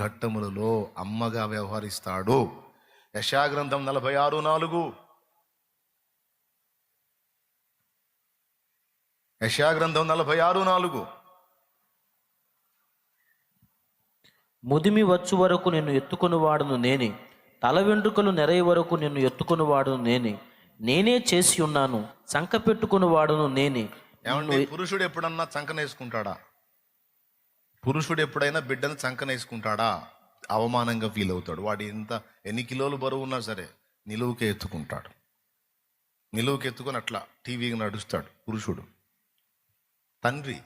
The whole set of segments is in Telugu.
ఘట్టములలో అమ్మగా వ్యవహరిస్తాడు. యెషయా గ్రంథం 46:4. యెషయా గ్రంథం 46:4. ముదిమి వచ్చు వరకు నిన్ను ఎత్తుకొని వాడును నేనే, తల వెంట్రుకలు నెరయ వరకు నిన్ను ఎత్తుకొని వాడును నేనే, నేనే చేసి ఉన్నాను, చంక పెట్టుకుని వాడును నేనే. ఏమంటే పురుషుడు ఎప్పుడన్నా చంకనేసుకుంటాడా? పురుషుడు ఎప్పుడైనా బిడ్డను చంకనేసుకుంటాడా? అవమానంగా ఫీల్ అవుతాడు. వాడు ఎన్ని కిలోలు బరువు ఉన్నా సరే నిలువుకే ఎత్తుకుంటాడు. నిలువుకి ఎత్తుకొని అట్లా టీవీకి నడుస్తాడు పురుషుడు. తండ్రి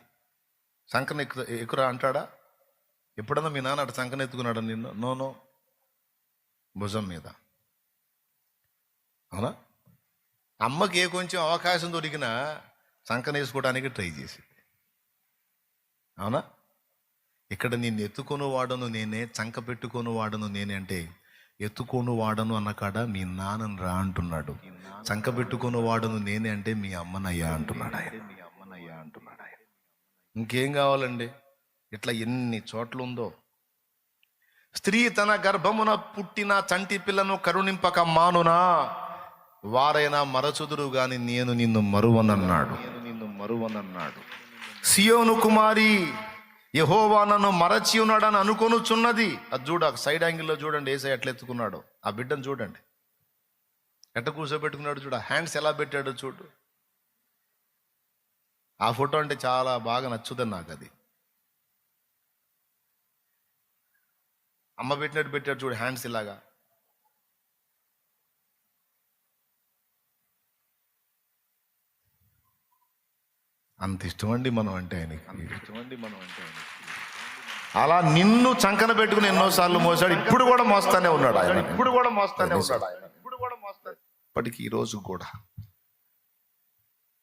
చంకన ఎక్కురా అంటాడా? ఎప్పుడన్నా మీ నాన్న అటు చంకన ఎత్తుకున్నాడు నిన్ను? నో. భుజం మీద. అవునా? అమ్మకి కొంచెం అవకాశం దొరికినా చంకన వేసుకోవడానికి ట్రై చేసింది. అవునా? ఇక్కడ నిన్ను ఎత్తుకొని వాడను నేనే, చంక పెట్టుకొని వాడను నేనే అంటే ఎత్తుకొని వాడను అన్న కాడ మీ నాన్నని రా అంటున్నాడు. చంక పెట్టుకొని వాడను నేనే అంటే మీ అమ్మనయ్యా అంటున్నాడు ఆయన. ఇంకేం కావాలండి? ఇట్లా ఎన్ని చోట్ల ఉందో. స్త్రీ తన గర్భమున పుట్టిన చంటి పిల్లను కరుణింపక మానునా, వారైనా మరచుదురు గాని నేను నిన్ను మరువనన్నాడు. సియోను కుమారి, యెహోవా నన్ను మరచి ఉన్నాడని అనుకొనుచున్నది. అది చూడ సైడ్ యాంగిల్లో చూడండి, ఏసై ఎట్లా ఎత్తుకున్నాడు ఆ బిడ్డను. చూడండి ఎట్ట కూర్చోబెట్టుకున్నాడు. చూడ హ్యాండ్స్ ఎలా పెట్టాడో చూడు. ఆ ఫోటో అంటే చాలా బాగా నచ్చుతుంది నాకు. అది అమ్మ పెట్టినట్టు పెట్టాడు చూడు, హ్యాండ్స్ ఇలాగా. అంత ఇష్టమండి మనం అంటే ఆయనకి. అలా నిన్ను చంకన పెట్టుకుని ఎన్నోసార్లు మోసాడు. ఇప్పుడు కూడా మోస్తానే ఉన్నాడు ఆయన. ఇప్పటికీ ఈరోజు కూడా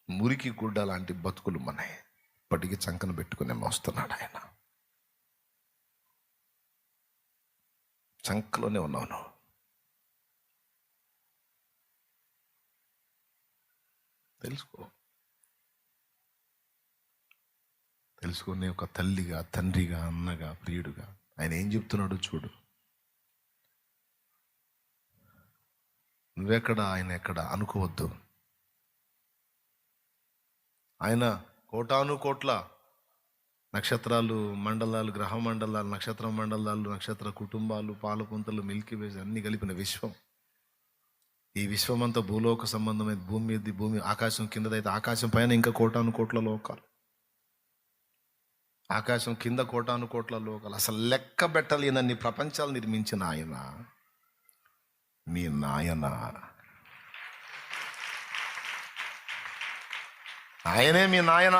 మురికి గుడ్డ లాంటి బతుకులు మనయ్. ఇప్పటికీ చంకన పెట్టుకుని మోస్తున్నాడు ఆయన. చంకలోనే ఉన్నావు. తెలుసుకునే ఒక తల్లిగా, తండ్రిగా, అన్నగా, ప్రియుడుగా ఆయన ఏం చెప్తున్నాడు చూడు. నువ్వెక్కడ ఆయన ఎక్కడ అనుకోవద్దు. ఆయన కోటాను కోట్ల నక్షత్రాలు, మండలాలు, గ్రహ మండలాలు, నక్షత్ర మండలాలు, నక్షత్ర కుటుంబాలు, పాలపుంతలు, మిల్కీ వేస్ అన్ని కలిపిన విశ్వం. ఈ విశ్వం అంతా భూలోక సంబంధమైన భూమి మీద, భూమి ఆకాశం కిందదైతే ఆకాశం పైన ఇంకా కోటాను కోట్ల లోకాలు, ఆకాశం కింద కోటాను కోట్ల లోకాలు. అసలు లెక్క పెట్టలేనన్ని ప్రపంచాలు నిర్మించిన ఆయన మీ నాయన. ఆయనే మీ నాయన.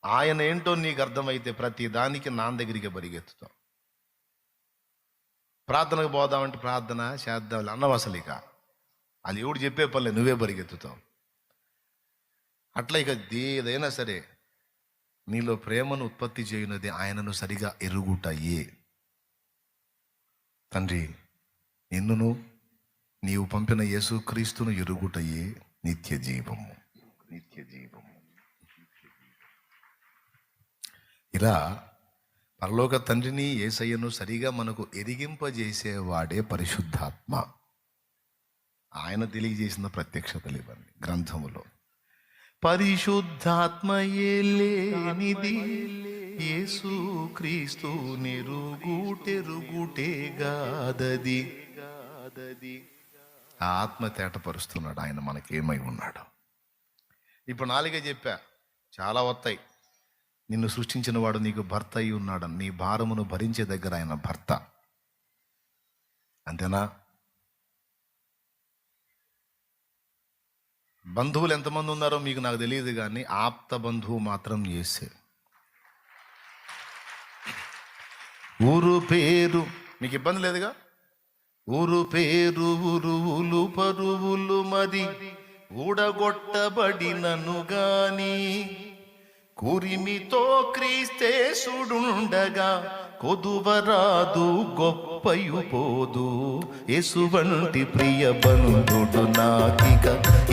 ఆయన ఏంటో నీకు అర్థమైతే ప్రతి దానికి నాన్న దగ్గరికి పరిగెత్తుతాం. ప్రార్థనకు పోదామంటే ప్రార్థన చేద్దాం అన్నవసలిక అది ఎవడు చెప్పే పనులే, నువ్వే పరిగెత్తుతావు. అట్లా ఇక ఏదైనా సరే నీలో ప్రేమను ఉత్పత్తి చేయున్నది ఆయనను సరిగా ఎరుగుటయే. తండ్రి, నిన్నును నీవు పంపిన యేసుక్రీస్తును ఎరుగుటయే నిత్య జీవము. ఇలా పరలోక తండ్రిని, యేసయ్యను సరిగా మనకు ఎరిగింపజేసేవాడే పరిశుద్ధాత్మ. ఆయన తెలియజేసిన ప్రత్యక్షతలు ఇవన్నీ గ్రంథములో. పరిశుద్ధాత్మయే లేనిది యేసుక్రీస్తు నెరుగుటెరుగుటే గాదది. ఆ ఆత్మ తేటపరుస్తున్నాడు ఆయన మనకేమై ఉన్నాడు. ఇప్పుడు నాలుగే చెప్పా, చాలా వస్తాయి. నిన్ను సృష్టించిన వాడు నీకు భర్త అయి ఉన్నాడు. నీ భారమును భరించే దగ్గర ఆయన భర్త. అంతేనా? బంధువులు ఎంతమంది ఉన్నారో మీకు నాకు తెలియదు, కానీ ఆప్త బంధువు మాత్రం యేసే. ఊరు పేరు మీకు ఇబ్బంది లేదుగా. ఊరు పేరు ఉరువులు పరువులు మరి ఊడగొట్టబడినను గాని కురిమితో క్రీస్తేసుడుండగా కొదువరాదు గొప్పయు పోదు. యేసువంటి ప్రియ బంధుడు నాకిక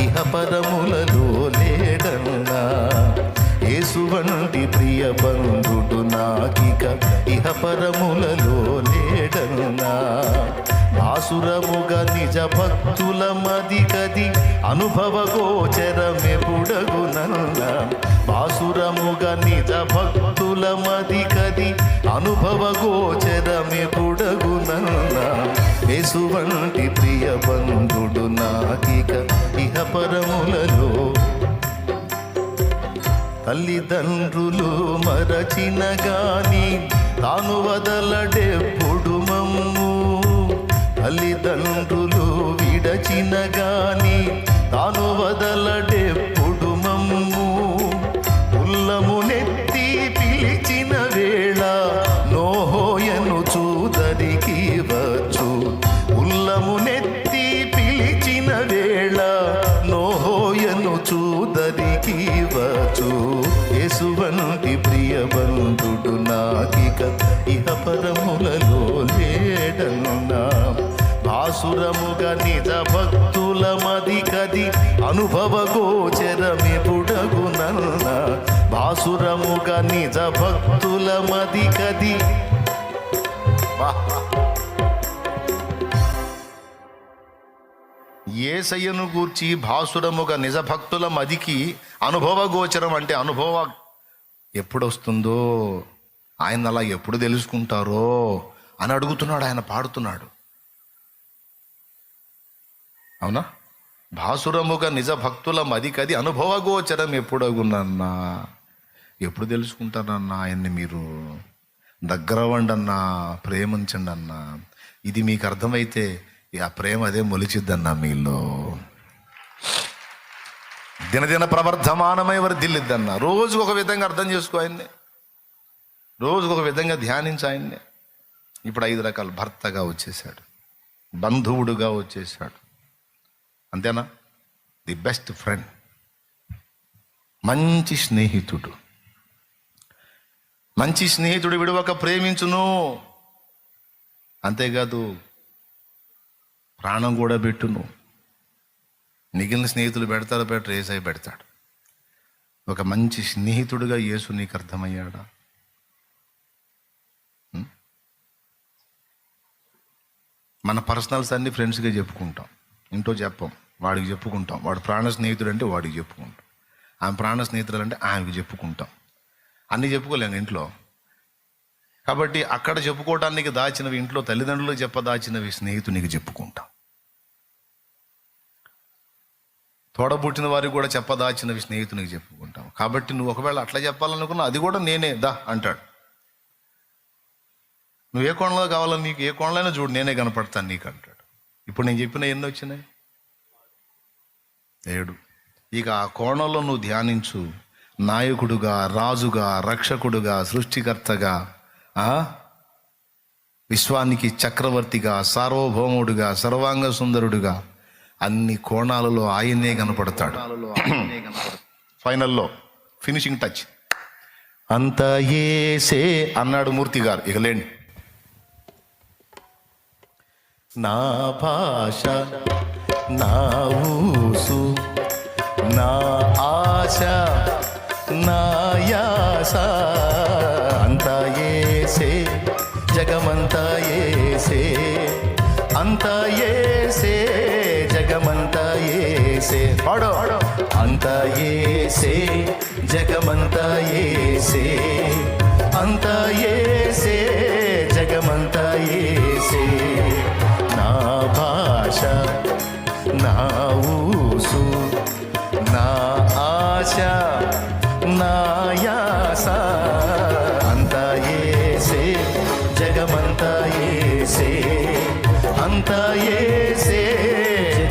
ఇహ పరములలో లేడన్నా. యేసువంటి ప్రియ బంధుడు నాకిక ఇహ పరములలో లేడన్నా. భాసురముగా నిజ భక్తుల మది కది అనుభవ గోచరమెపుడగునన్నా. భాసురముగా నిజ భక్తుల మది కది అనుభవ గోచరమెపుడగునన్నా. యేసువంటి ప్రియ బంధుడు నాకిక ఇహ పరములలో. తల్లిదండ్రులు మరచిన గాని తాను వదలడెప్పుడు మమ్ము. తల్లిదండ్రులు విడచిన గాని తాను వదలడెప్పుడు మమ్ము. ఉల్లమునెత్తి పిలిచిన వేళ నోహోయను చూదరికి వచ్చు. ఉల్లమునెత్తి పిలిచిన వేళ నోహోయను చూదరికి వచ్చు. యేసువంటి ప్రియ బంధుడు నాకిక ఇహ పరములలో లేడన్నా. భాసురముగా నిజ భక్తుల మది కది అనుభవ గోచరమెపుడగునన్నా. భాసురముగా నిజ భక్తుల మది కది. యేసయ్యను గూర్చి భాసురముగా నిజ భక్తుల మదికి అనుభవ గోచరం అంటే అనుభవ ఎప్పుడొస్తుందో, ఆయన అలా ఎప్పుడు తెలుసుకుంటారో అని అడుగుతున్నాడు. ఆయన పాడుతున్నాడు. అవునా? భాసురముగా నిజ భక్తుల మదికది అనుభవ గోచరం ఎప్పుడగునన్నా. ఎప్పుడు తెలుసుకుంటారన్నా ఆయన్ని మీరు? దగ్గర వండన్నా, ప్రేమించండి అన్నా. ఇది మీకు అర్థమైతే ఆ ప్రేమ అదే మొలిచిద్దన్నా మీలో. దినదిన ప్రవర్ధమానమై వర్ధిల్లిద్దన్నా. రోజుకు ఒక విధంగా అర్థం చేసుకో ఆయన్ని, రోజుకు ఒక విధంగా ధ్యానించి ఆయన్ని. ఇప్పుడు 5 రకాల భర్తగా వచ్చేసాడు, బంధువుడుగా వచ్చేసాడు, అంతేనా? ది బెస్ట్ ఫ్రెండ్, మంచి స్నేహితుడు. మంచి స్నేహితుడు విడువక ప్రేమించును. అంతేకాదు ప్రాణం కూడా పెట్టును. మిగిలిన స్నేహితులు పెడతారు, పెట్టరు, యేసయ్య పెడతాడు. ఒక మంచి స్నేహితుడుగా యేసు నీకు అర్థమయ్యాడా? మన పర్సనల్స్ అన్ని ఫ్రెండ్స్గా చెప్పుకుంటాం, ఇంట్లో చెప్పం. వాడికి చెప్పుకుంటాం. వాడు ప్రాణ స్నేహితుడు అంటే వాడికి చెప్పుకుంటాం. ఆమె ప్రాణ స్నేహితుడు అంటే ఆమెకి చెప్పుకుంటాం. అన్నీ చెప్పుకోలేము ఇంట్లో. కాబట్టి అక్కడ చెప్పుకోవడానికి దాచినవి ఇంట్లో తల్లిదండ్రులు చెప్పదాచినవి స్నేహితునికి చెప్పుకుంటాం. తోడబుట్టిన వారికి కూడా చెప్పదాచినవి స్నేహితునికి చెప్పుకుంటాం. కాబట్టి నువ్వు ఒకవేళ అట్లా చెప్పాలనుకున్నా అది కూడా నేనే దా అంటాడు. నువ్వు ఏ కోణంలో కావాలని, నీకు ఏ కోణంలో చూడు, నేనే కనపడతాను నీకు అంటాడు. ఇప్పుడు నేను చెప్పిన ఎన్ని వచ్చినాయి? 7. ఇక ఆ కోణంలో నువ్వు ధ్యానించు. నాయకుడుగా, రాజుగా, రక్షకుడుగా, సృష్టికర్తగా, విశ్వానికి చక్రవర్తిగా, సార్వభౌముడుగా, సర్వాంగ సుందరుడుగా అన్ని కోణాలలో ఆయనే కనపడతాడు. ఫైనల్లో ఫినిషింగ్ టచ్ అంత యేసే అన్నాడు మూర్తి గారు. ఇక లేండి. నా భాష, నా ఊసు, నా ఆశ, నా యాస అంతా యేసే, జగమంతా యేసే, అంతా యేసే, జగమంతా యేసే. పాడు. అంతా యేసే, జగమంతా యేసే, అంతా యేసే, జగమంతా యేసే. నా భాష, నా ఊసు, నా ఆశ, నా యాస అంతా యేసే, జగమంతా యేసే, అంతా యేసే,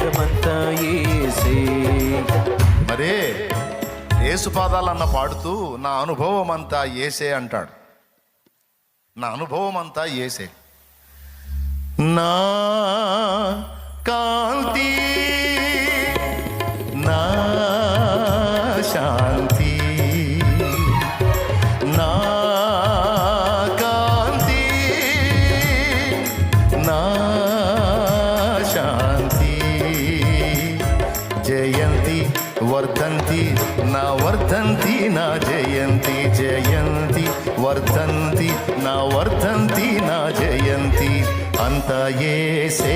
జగమంతా యేసే. మరే యేసు పాదాలన్న పాడుతూ నా అనుభవం అంతా యేసే అంటాడు. నా అనుభవం అంతా యేసే. నా కాంతి, నా శాంతి, నా కాంతి, నా శాంతి. జయంతి వర్ధంతి నా వర్ధంతి నా జయంతి. వర్ధంతి నా వర్ధంతి నా జయంతి అంతా యేసే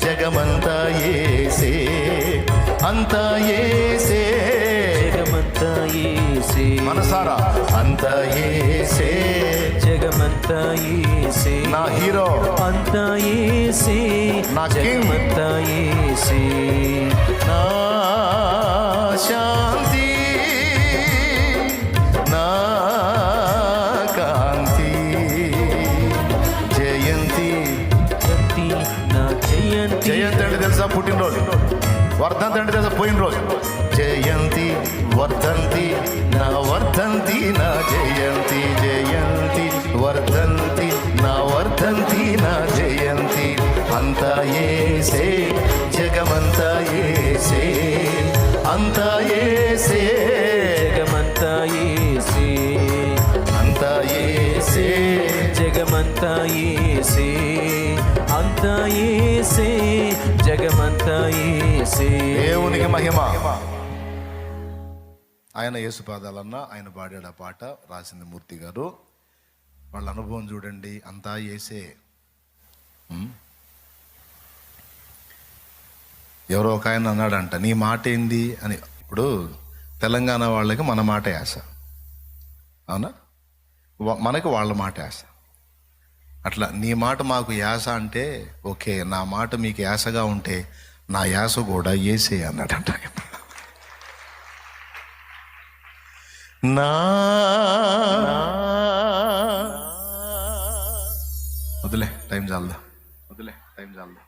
జగమంతా యేసే అంతా యేసే జగమంతా యేసే మనసారా అంతా యేసే జగమంతా యేసే నా హీరో అంతా యేసే నా కింగ్ జగమంతా యేసే నా శాంతి నా కాంతి జయంతి జయంతి నా జయంతి జయంతి అంటే తెలుసా పుట్టినరోజు, వర్ధంతి అంటే తెలుసా పోయిన రోజు. జయంతి వర్ధంతి నా వర్ధంతి నా జయంతి జయంతి వర్ధంతి నా వర్ధంతి నా జయంతి అంతా యేసే జగమంతా యేసే అంతా యేసే జగమంతా యేసే అంతా యేసే జగమంతా యేసే అంతా యేసే జగమంతా యేసే. దేవునికి మహిమ. ఆయన యేసు పాదాలన్న ఆయన పాడాడు ఆ పాట, రాసింది మూర్తి గారు. వాళ్ళ అనుభవం చూడండి, అంతా యేసే. ఎవరో ఒక ఆయన అన్నాడంట, నీ మాట ఏంది అని. ఇప్పుడు తెలంగాణ వాళ్ళకి మన మాట యాస, అవునా? మనకి వాళ్ళ మాట యాస. అట్లా నీ మాట మాకు యాస అంటే ఓకే, నా మాట మీకు యాసగా ఉంటే నా యాస కూడా యేసే అన్నాడంట. నా వదిలే టైం చాలదా, వదిలే టైం చాలదా,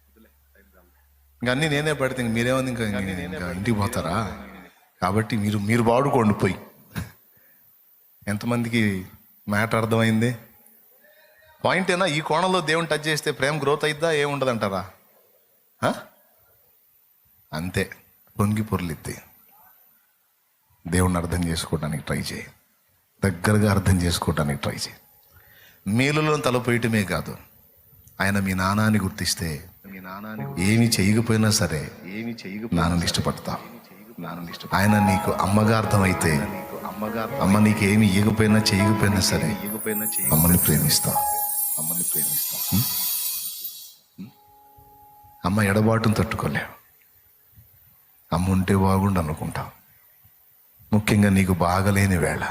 వదిలే టైం చాలదా. ఇంకా అన్నీ నేనే పడితే ఇంక మీరేమంది ఇంకా ఇంటికి పోతారా? కాబట్టి మీరు వాడుకోండి పోయి. ఎంతమందికి మ్యాటర్ అర్థమైంది? పాయింట్ ఏనా? ఈ కోణంలో దేవుని టచ్ చేస్తే ప్రేమ గ్రోత్ అయిద్దా, ఏముండదంటారా? అంతే, పొంగి పొర్లిద్ది. దేవుణ్ణి అర్థం చేసుకోవడానికి ట్రై చేయి, దగ్గరగా అర్థం చేసుకోవడానికి ట్రై చేయి. మేలులో తలపోయటమే కాదు, ఆయన మీ నాన్నని గుర్తిస్తే ఏమి చేయకపోయినా సరే నాన్నని ఇష్టపడతా. ఆయన నీకు అమ్మగా అర్థమైతే, అమ్మ నీకు ఏమి ఇవ్వకపోయినా చేయకపోయినా సరే అమ్మని ప్రేమిస్తా, అమ్మని ప్రేమిస్తా. అమ్మ ఎడబాటును తట్టుకోలేవు, అమ్మ ఉంటే బాగుండు అనుకుంటాం. ముఖ్యంగా నీకు బాగలేని వేళ.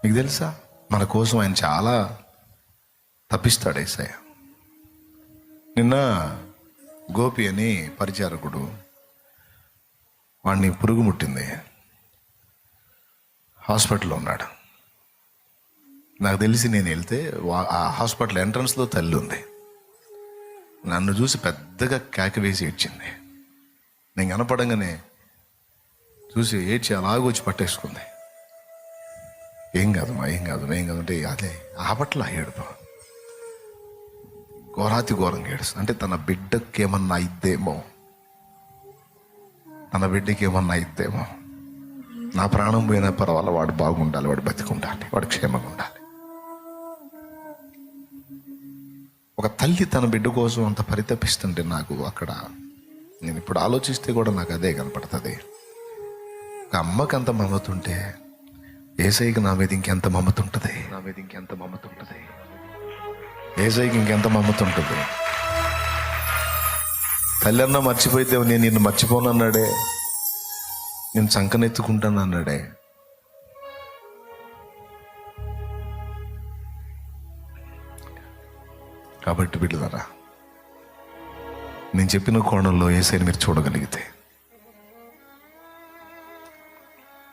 నీకు తెలుసా, మన కోసం ఆయన చాలా తప్పిస్తాడు యేసయ్య. నిన్న గోపి అని పరిచారకుడు, వాడిని పురుగు ముట్టింది, హాస్పిటల్లో ఉన్నాడు. నాకు తెలిసి నేను వెళ్తే ఆ హాస్పిటల్ ఎంట్రన్స్లో తల్లి ఉంది. నన్ను చూసి పెద్దగా కేక వేసి ఏడ్చింది. నేను కనపడంగానే చూసి ఏడ్చి అలాగొచ్చి పట్టేసుకుంది. ఏం కాదమ్మా, ఏం కాదు, ఏం కాదు అంటే అదే ఆపట్ల ఏడుపు, ఘోరాతి ఘోరంగా ఏడుస్తుంది. అంటే తన బిడ్డకి ఏమన్నా అయిద్దేమో, తన బిడ్డకి ఏమన్నా అయిద్దేమో. నా ప్రాణం పోయినా పర్వాలేదు, వాడు బాగుండాలి, వాడు బతికుండాలి, వాడు క్షేమంగా ఉండాలి. ఒక తల్లి తన బిడ్డ కోసం అంత పరితపిస్తుంటే నాకు అక్కడ నేను ఇప్పుడు ఆలోచిస్తే కూడా నాకు అదే కనపడుతుంది. ఒక అమ్మకి అంత మమత ఉంటే యేసయ్యకి నా మీద ఇంకెంత మమత ఉంటుంది, నా మీద ఇంకెంత మమత ఉంటుంది, యేసయ్యకి ఇంకెంత మమత ఉంటుంది. తల్లి అన్న మర్చిపోయితే నేను నిన్ను మర్చిపోను అన్నాడే, నేను సంకనెత్తుకుంటాను అన్నాడే. కాబట్టి బిడ్డలారా, నేను చెప్పిన కోణంలో యేసయ్యని మీరు చూడగలిగితే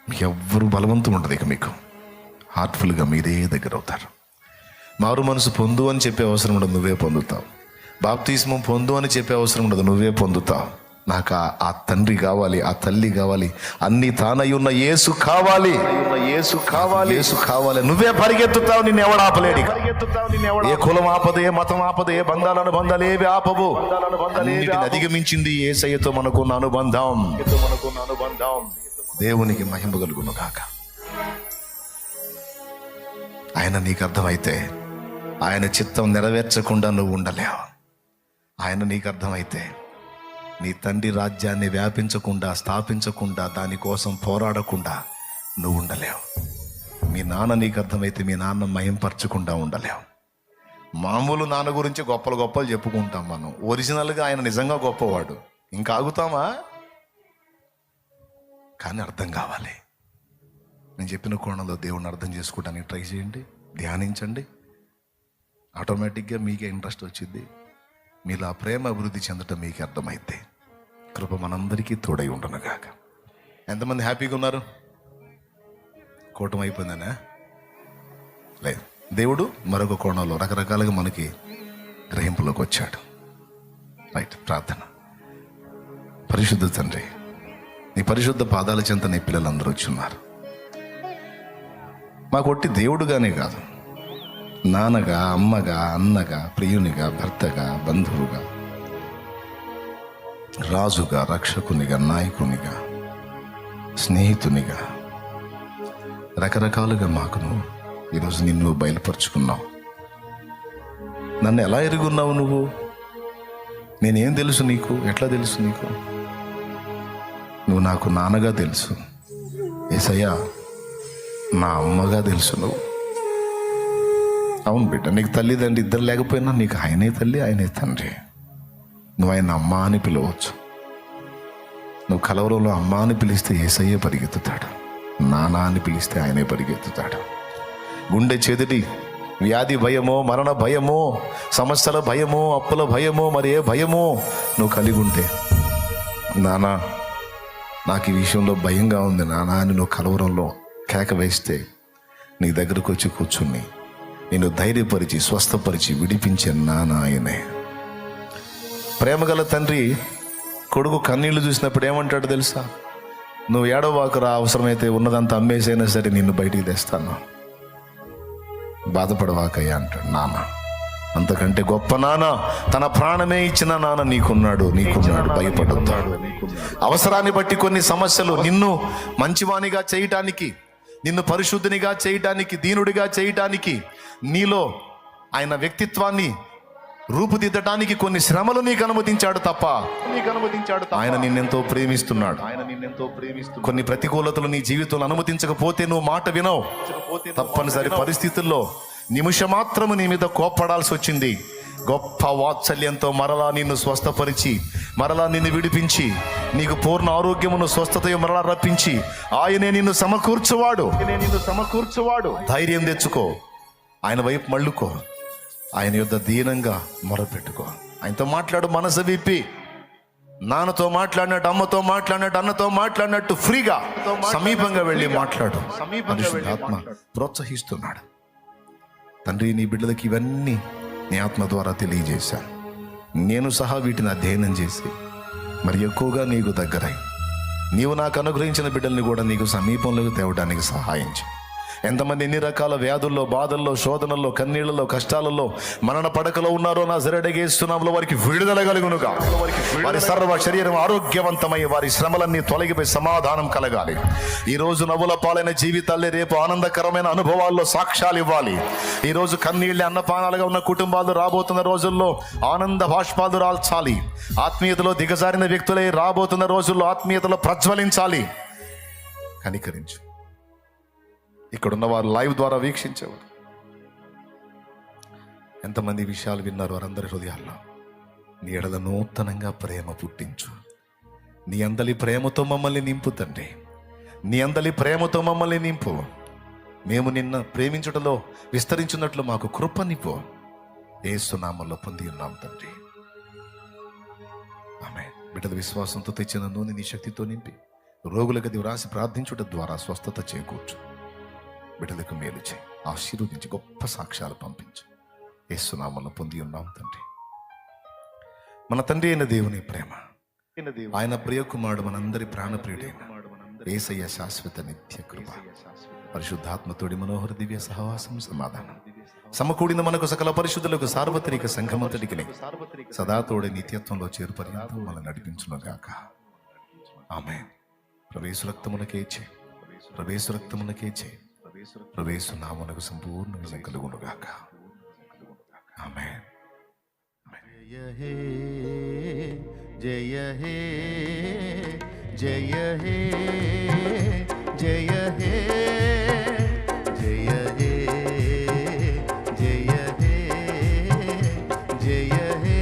మీకు ఎవ్వరు బలవంతం ఉండదు. ఇక మీకు హార్ట్ఫుల్గా మీరే దగ్గర అవుతారు. మారు మనసు పొందు అని చెప్పే అవసరం ఉండదు, నువ్వే పొందుతావు. బాప్తిస్మం పొందు అని చెప్పే అవసరం ఉండదు, నువ్వే పొందుతావు. నాకు ఆ తండ్రి కావాలి, ఆ తల్లి కావాలి, అన్ని తానై ఉన్న యేసు కావాలి, యేసు కావాలి, యేసు కావాలి. నువ్వే పరిగెత్తుతావు, నిన్ను ఎవడు ఆపలేడు. ఏ కులం ఆపదు, ఏ మతం ఆపదు, ఏ బంధాలను బంధాలు ఏవి ఆపవు. అన్నిటిని అధిగమించింది యేసయ్యతో మనకున్న అనుబంధం. దేవునికి మహిమ కలుగును గాక. ఆయన నీకు అర్థమైతే ఆయన చిత్తం నెరవేర్చకుండా నువ్వు ఉండలేవు. ఆయన నీకు అర్థమైతే నీ తండ్రి రాజ్యాన్ని వ్యాపించకుండా, స్థాపించకుండా, దానికోసం పోరాడకుండా నువ్వు ఉండలేవు. మీ నాన్న నీకు అర్థమైతే మీ నాన్న మయంపరచకుండా ఉండలేవు. మామూలు నాన్న గురించి గొప్పలు చెప్పుకుంటాం మనం. ఒరిజినల్గా ఆయన నిజంగా గొప్పవాడు. ఇంకా ఆగుతామా? కానీ అర్థం కావాలి. నేను చెప్పిన కోణంలో దేవుణ్ణి అర్థం చేసుకోవడానికి ట్రై చేయండి, ధ్యానించండి. ఆటోమేటిక్గా మీకే ఇంట్రెస్ట్ వచ్చింది. మీలో ఆ ప్రేమ అభివృద్ధి చెందటం మీకు అర్థమైతే కృప మనందరికీ తోడై ఉండను గాక. ఎంతమంది హ్యాపీగా ఉన్నారు? కూటమి అయిపోయిందనే లేదు. దేవుడు మరొక కోణంలో రకరకాలుగా మనకి గ్రహింపులోకి వచ్చాడు. రైట్. ప్రార్థన. పరిశుద్ధ తండ్రి, నీ పరిశుద్ధ పాదాల చెంత నీ పిల్లలందరూ వచ్చున్నారు. మాకు ఒట్టి దేవుడుగానే కాదు, నాన్నగా, అమ్మగా, అన్నగా, ప్రియునిగా, భర్తగా, బంధువుగా, రాజుగా, రక్షకునిగా, నాయకునిగా, స్నేహితునిగా, రకరకాలుగా మాకు నువ్వు ఈరోజు నిన్ను బయలుపరుచుకున్నావు. నన్ను ఎలా ఎరుగున్నావు నువ్వు? నేనేం తెలుసు నీకు? ఎట్లా తెలుసు నీకు? నువ్వు నాకు నాన్నగా తెలుసు యేసయ్యా, నా అమ్మగా తెలుసు నువ్వు. అవును బిడ్డ, నీకు తల్లిదండ్రి ఇద్దరు లేకపోయినా నీకు ఆయనే తల్లి, ఆయనే తండ్రి. నువ్వు ఆయన అమ్మ అని పిలవచ్చు. నువ్వు కలవరంలో అమ్మ అని పిలిస్తే యేసయ్యే పరిగెత్తుతాడు, నాన్న అని పిలిస్తే ఆయనే పరిగెత్తుతాడు. గుండె చెదిరి వ్యాధి భయమో, మరణ భయమో, సమస్యల భయమో, అప్పుల భయమో, మరి ఏ భయమో నువ్వు కలిగి ఉంటే, నానా నాకు ఈ విషయంలో భయంగా ఉంది నానా అని నువ్వు కలవరంలో కేక వేస్తే నీ దగ్గరకు వచ్చి కూర్చుని నిన్ను ధైర్యపరిచి, స్వస్థపరిచి, విడిపించే నాన్న ఆయనే. ప్రేమగల తండ్రి కొడుకు కన్నీళ్లు చూసినప్పుడు ఏమంటాడు తెలుసా? నువ్వు ఏడవబాకురా, అవసరమైతే ఉన్నదంతా అమ్మేసైనా సరే నిన్ను బయటికి తెస్తాను, బాధపడవాకయ్యా అంటాడు నాన్న. అంతకంటే గొప్ప నాన్న, తన ప్రాణమే ఇచ్చిన నాన్న నీకున్నాడు. భయపడొద్దు. అవసరాన్ని బట్టి కొన్ని సమస్యలు నిన్ను మంచివానిగా చేయటానికి, నిన్ను పరిశుద్ధినిగా చేయటానికి, దీనుడిగా చేయటానికి, నీలో ఆయన వ్యక్తిత్వాన్ని రూపుదిద్దటానికి కొన్ని శ్రమలు నీకు అనుమతించాడు తప్ప ఆయన నిన్నెంతో ప్రేమిస్తున్నాడు. కొన్ని ప్రతికూలతలు నీ జీవితంలో అనుమతించకపోతే నువ్వు మాట వినవు. తప్పనిసరి పరిస్థితుల్లో నిమిషమాత్రము నీ మీద కోప్పడాల్సి వచ్చింది. గొప్ప వాత్సల్యంతో మరలా నిన్ను స్వస్థపరిచి, మరలా నిన్ను విడిపించి, నీకు పూర్ణ ఆరోగ్యమును, స్వస్థత మరలా రప్పించి ఆయనే నిన్ను సమకూర్చువాడు. ధైర్యం తెచ్చుకో, ఆయన వైపు మళ్ళుకో, ఆయన యొద్ద దీనంగా మొరపెట్టుకో. ఆయనతో మాట్లాడు, మనసు విప్పి. నాన్నతో మాట్లాడినట్టు, అమ్మతో మాట్లాడినట్టు, అన్నతో మాట్లాడినట్టు ఫ్రీగా సమీపంగా వెళ్ళి మాట్లాడు. ఆత్మ ప్రోత్సహిస్తున్నాడు. తండ్రి, నీ బిడ్డలకి ఇవన్నీ నీ ఆత్మ ద్వారా తెలియజేశాను. నేను సహా వీటిని అధ్యయనం చేసి మరి ఎక్కువగా నీకు దగ్గరై నీవు నాకు అనుగ్రహించిన బిడ్డల్ని కూడా నీకు సమీపంలోకి తేవడానికి సహాయం చేయి. ఎంతమంది ఎన్ని రకాల వ్యాధుల్లో, బాధల్లో, శోధనల్లో, కన్నీళ్లలో, కష్టాలలో, మరణ పడకలో ఉన్నారో నా జరడగేస్తున్నాంలో వారికి విడుదల కలుగునుగా. వారి సర్వ శరీరం ఆరోగ్యవంతమై వారి శ్రమలన్నీ తొలగిపోయి సమాధానం కలగాలి. ఈరోజు నవ్వుల పాలైన జీవితాలే రేపు ఆనందకరమైన అనుభవాల్లో సాక్ష్యాలు ఇవ్వాలి. ఈరోజు కన్నీళ్ళే అన్నపానాలుగా ఉన్న కుటుంబాలు రాబోతున్న రోజుల్లో ఆనంద బాష్పాలు రాల్చాలి. ఆత్మీయతలో దిగజారిన వ్యక్తులే రాబోతున్న రోజుల్లో ఆత్మీయతలో ప్రజ్వలించాలి. కనికరించు. ఇక్కడున్న వారు లైవ్ ద్వారా వీక్షించేవారు ఎంతమంది విషయాలు విన్నారు? వారందరి హృదయాల్లో నీ ఎడల నూతనంగా ప్రేమ పుట్టించు. నీ అందలి ప్రేమతో మమ్మల్ని నింపు తండ్రి. నీ అందలి ప్రేమతో మమ్మల్ని నింపు. మేము నిన్న ప్రేమించుటలో విస్తరించున్నట్లు మాకు కృపనిపో. యేసు నామములో పొంది ఉన్నాం తండ్రి. ఆమేన్. బిడ్డల విశ్వాసంతో తెచ్చిన నూనె నీ శక్తితో నింపి రోగులకు అది వ్రాసి ప్రార్థించుట ద్వారా స్వస్థత చేకూర్చు. బిడ్డలకు మేలు చేయి, ఆశీర్వదించి గొప్ప సాక్ష్యాలు పంపించు. యేసు నామములో పొంది ఉన్నాం తండ్రి. మన తండ్రి అయిన దేవుని ప్రేమ, ఆయన ప్రియకుమారుడు, మనందరి ప్రాణప్రియుడైన యేసయ్య శాశ్వత నిత్య కృప, పరిశుద్ధాత్మతోడి మనోహర దివ్య సహవాసం, సమాధానం సమకూడిన మనకు సకల పరిశుద్ధులకు సార్వత్రిక సంఘమంతటికి సదాతోడి నిత్యత్వంలో చేరుపర్యంతం మనం నడిపించునుగాక. ఆమేన్. ప్రవేశ రక్తమునకే చే, ప్రవేశ రక్తమునకే చే, ప్రవేశ నామమునకు సంపూర్ణ విజయం కలుగునుగాక. ఆమేన్. జయ హే జయ హే జయ హే జయ హే జయ హే జయ హే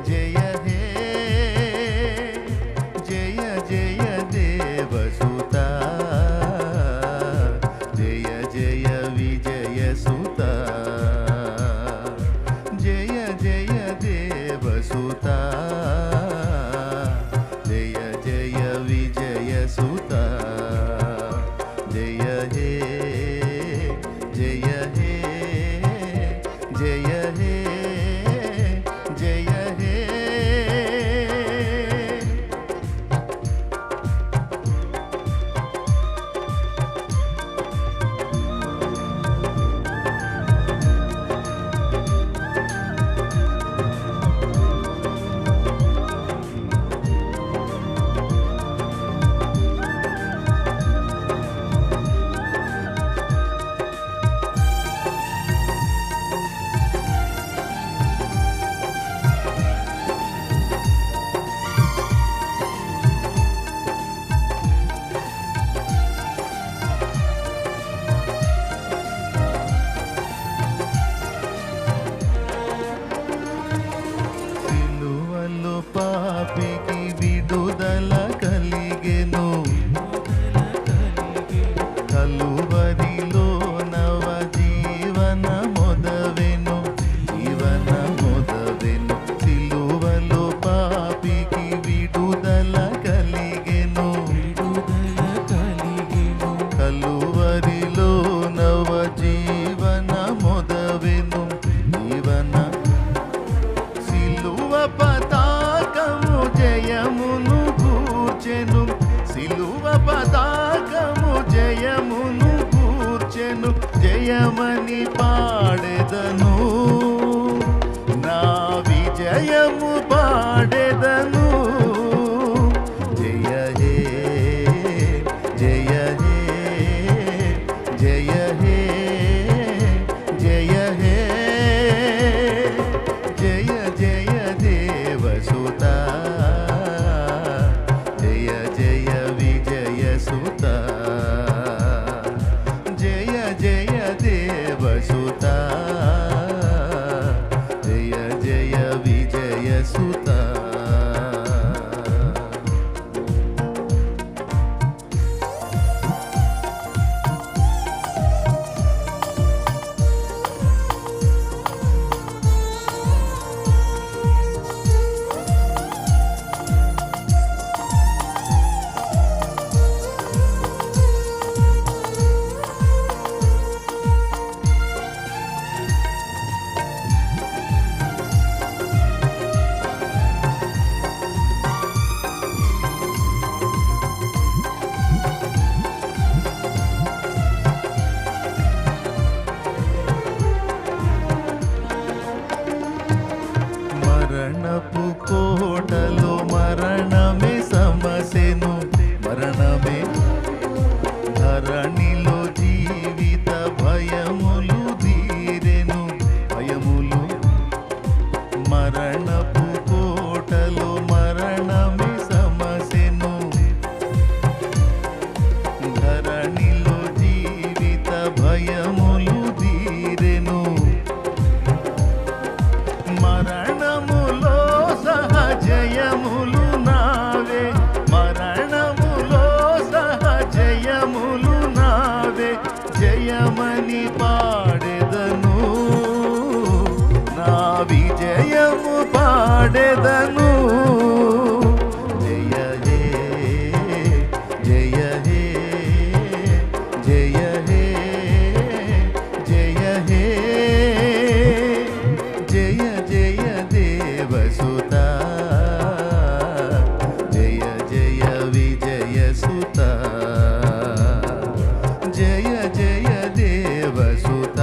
జయ హే జయ జయ దేవసుత జయ జయ విజయ సుత జయ జయ దేవసుత జయ జయ విజయ సుత జయ హే జయ హే జయ హే జయ హే సిలువలో పాపికి విడుదల కలిగెను కలువరిలో నవ జీవన మొదవెను జీవన మొదవెను సిలువలో పాపికి విడుదల కలిగెను కలువరిలో నవ జీవన మొదవెను జీవన సిలువ పతాకము జయమును కూర్చెను సిలువ పతాకము జయమును కూర్చెను జయమని పాడెదను నా విజయము పాడెదను జయ హే జయ హే జయ హే జయ హే జయ జయ దేవసుత జయ జయ విజయ సుత జయ జయ దేవసుత జయ జయ విజయ సుత మరణపు కోటలో మరణమే సమసెను మరణమే ధరణిలో జీవిత భయములు తీరెను భయములు మరణపు కోటలో మరణమే సమసెను ధరణిలో జీవిత భయములు తీరెను మరణములో సహజయములు నావే మరణములో సహజయములు నావే జయమని పాడెదను నా విజయము పాడెదను జయ హే జయ హే జయ హే జయ హే జయ జయ దేవసుత జయ జయ విజయ సుత జయ జయ దేవసుత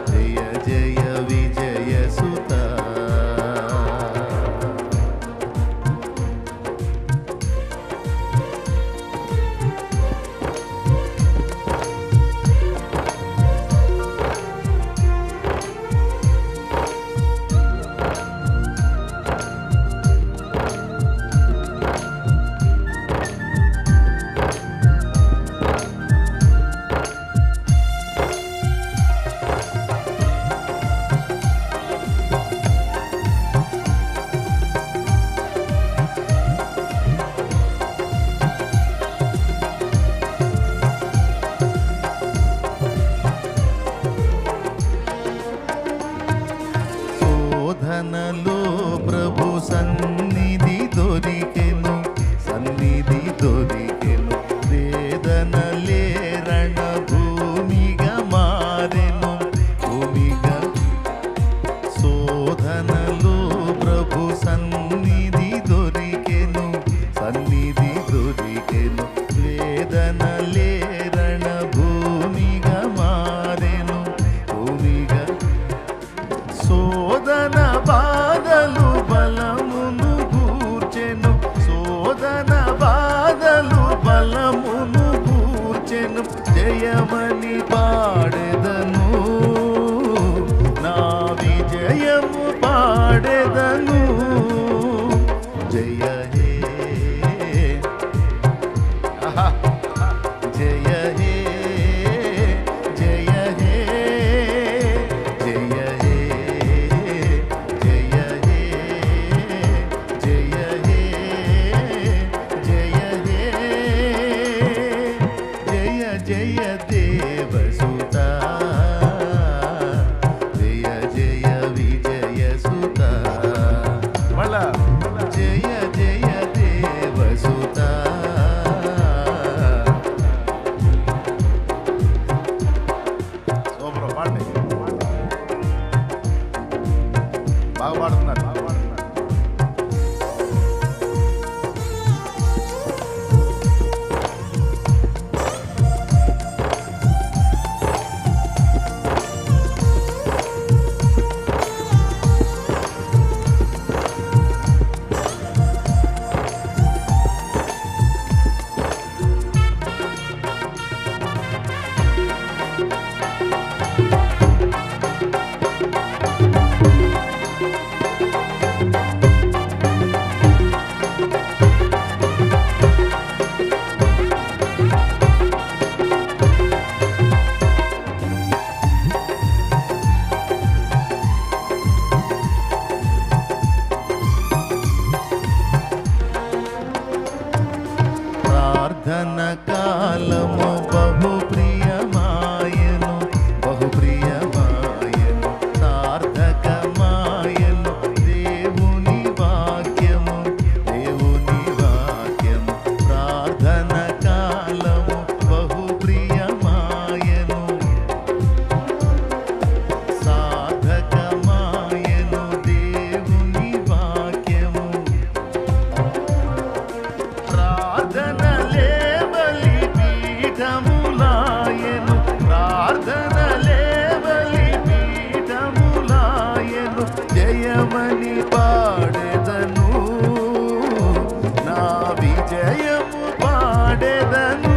జయ జయ విజయ సుత జయమని పాడెదను, నా విజయము పాడెదను. జయ హే జయ హే జయ హే జయ హే జయ హే జయ హే జయ హే జయ జయ దేవసుత, జయ జయ విజయ సుత. మళ్ళా జయ జయ దేవసుత. సూపర్ పాడండి, బాగా పాడుతున్నారు, బాగా పాడుతున్నారు. ప్రార్థన కాలము బహు ప్రియమాయను, బహు ప్రియమాయను, సార్థకమాయను. దేవుని వాక్యము, దేవుని వాక్యము. ప్రార్థన కాలము బహు ప్రియమాయను, సార్థకమాయను. దేవుని వాక్యము. ప్రార్థనలే బలిపీఠములాయెను, ప్రార్థనలే బలిపీఠములాయెను. జయమని పాడెదను, నా విజయము పాడెదను.